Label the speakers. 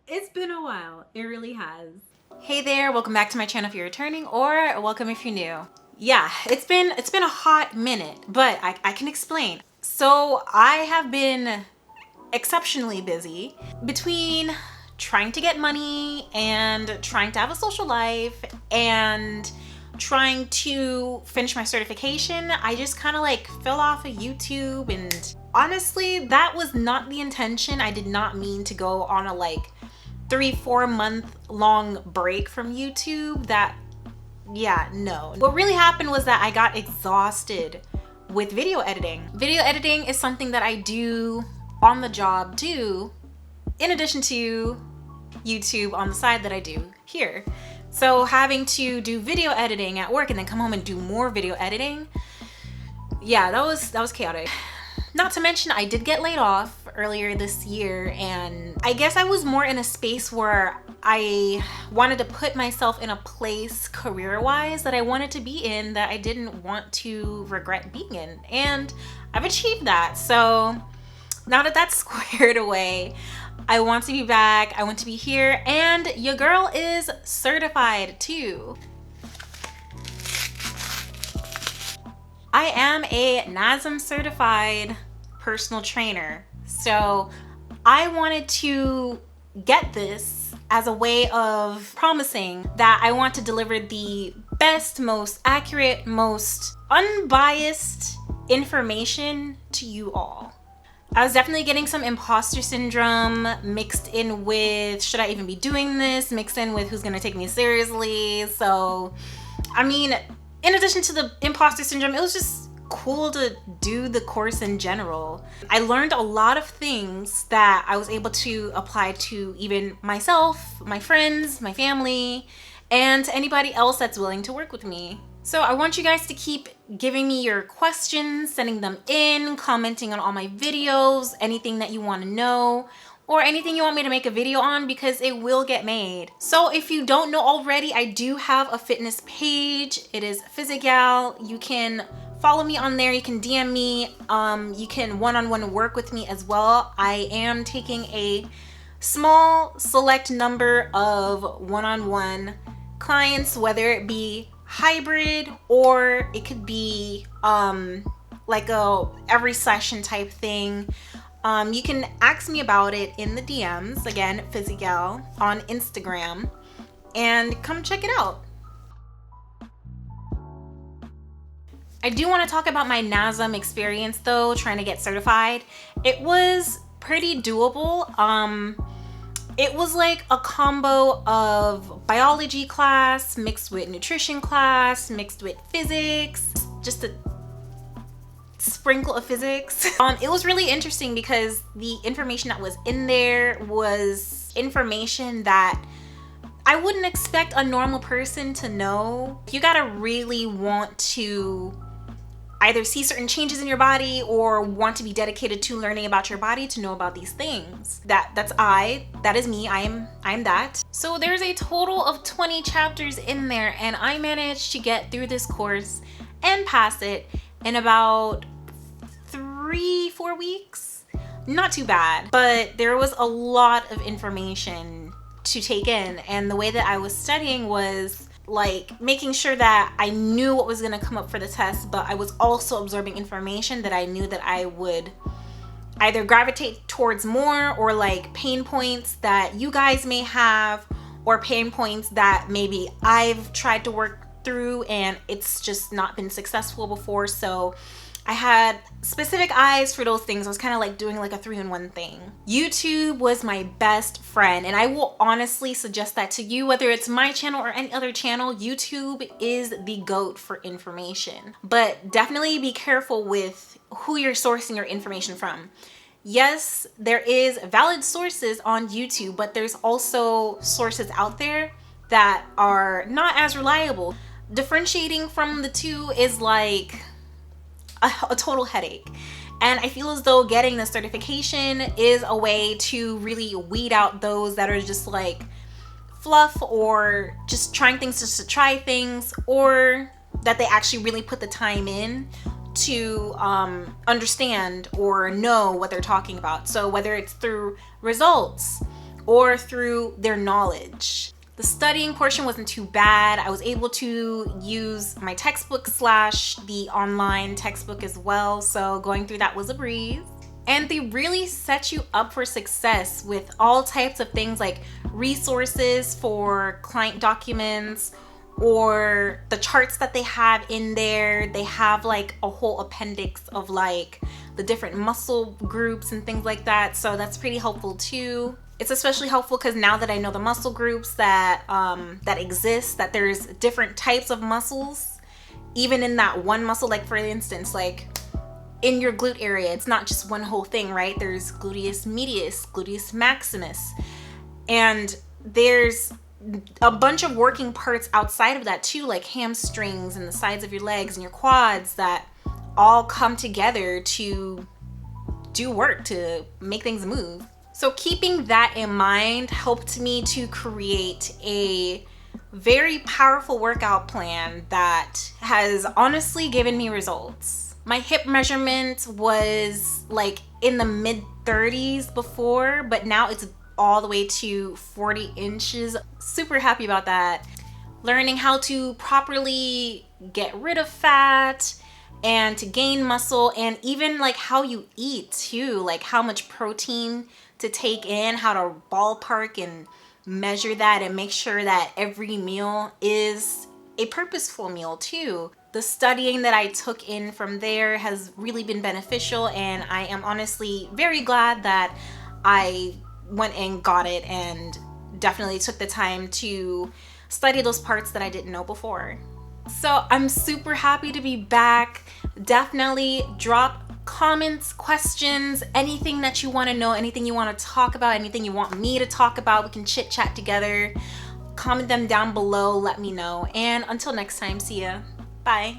Speaker 1: It's been a while. It really has.
Speaker 2: Hey there, welcome back to my channel if you're returning, or welcome if you're new. Yeah, it's been a hot minute, but I can explain. So I have been exceptionally busy between trying to get money and trying to have a social life and trying to finish my certification. I just kind of like fell off of YouTube, and honestly, that was not the intention. I did not mean to go on a like 3-4 month long break from YouTube. Yeah, no. What really happened was that I got exhausted with video editing. Video editing is something that I do on the job too, in addition to YouTube on the side that I do here. So having to do video editing at work and then come home and do more video editing, yeah, that was chaotic. Not to mention, I did get laid off earlier this year, and I guess I was more in a space where I wanted to put myself in a place career-wise that I wanted to be in, that I didn't want to regret being in, and I've achieved that. So now that that's squared away, I want to be back, I want to be here, and your girl is certified too. I am a NASM certified personal trainer. So I wanted to get this as a way of promising that I want to deliver the best, most accurate, most unbiased information to you all. I was definitely getting some imposter syndrome mixed in with, should I even be doing this? Mixed in with, who's gonna take me seriously? So, I mean, in addition to the imposter syndrome, it was just cool to do the course in general. I learned a lot of things that I was able to apply to even myself, my friends, my family, and to anybody else that's willing to work with me. So I want you guys to keep giving me your questions, sending them in, commenting on all my videos, anything that you want to know, or anything you want me to make a video on, because it will get made. So if you don't know already, I do have a fitness page. It is Physical. You can follow me on there. You can DM me. You can one-on-one work with me as well. I am taking a small select number of one-on-one clients, whether it be hybrid or it could be like a every session type thing. You can ask me about it in the DMs, again, Physical on Instagram, and come check it out. I do want to talk about my NASM experience though, trying to get certified. It was pretty doable. It was like a combo of biology class mixed with nutrition class, mixed with physics, just a sprinkle of physics. It was really interesting because the information that was in there was information that I wouldn't expect a normal person to know. You gotta really want to either see certain changes in your body or want to be dedicated to learning about your body to know about these things. That is me. I'm that. So there's a total of 20 chapters in there, and I managed to get through this course and pass it in about 3-4 weeks. Not too bad, but there was a lot of information to take in, and the way that I was studying was like making sure that I knew what was going to come up for the test, but I was also absorbing information that I knew that I would either gravitate towards more, or like pain points that you guys may have, or pain points that maybe I've tried to work through and it's just not been successful before. So I had specific eyes for those things. I was kind of like doing like a 3-in-1 thing. YouTube was my best friend, and I will honestly suggest that to you, whether it's my channel or any other channel. YouTube is the GOAT for information, but definitely be careful with who you're sourcing your information from. Yes, there is valid sources on YouTube, but there's also sources out there that are not as reliable. Differentiating from the two is like a total headache. And I feel as though getting the certification is a way to really weed out those that are just like fluff, or just trying things just to try things, or that they actually really put the time in to understand or know what they're talking about. So whether it's through results or through their knowledge. The studying portion wasn't too bad. I was able to use my textbook slash the online textbook as well. So going through that was a breeze. And they really set you up for success with all types of things like resources for client documents or the charts that they have in there. They have like a whole appendix of like the different muscle groups and things like that. So that's pretty helpful too. It's especially helpful because now that I know the muscle groups that that exist, that there's different types of muscles, even in that one muscle, like for instance, like in your glute area, it's not just one whole thing, right? There's gluteus medius, gluteus maximus, and there's a bunch of working parts outside of that too, like hamstrings and the sides of your legs and your quads that all come together to do work, to make things move. So keeping that in mind helped me to create a very powerful workout plan that has honestly given me results. My hip measurement was like in the mid 30s before, but now it's all the way to 40 inches. Super happy about that. Learning how to properly get rid of fat and to gain muscle, and even like how you eat too, like how much protein to take in, how to ballpark and measure that and make sure that every meal is a purposeful meal too. The studying that I took in from there has really been beneficial, and I am honestly very glad that I went and got it and definitely took the time to study those parts that I didn't know before. So I'm super happy to be back. Definitely drop comments, questions, anything that you want to know, anything you want to talk about, anything you want me to talk about. We can chit chat together. Comment them down below, let me know. And until next time, see ya. Bye.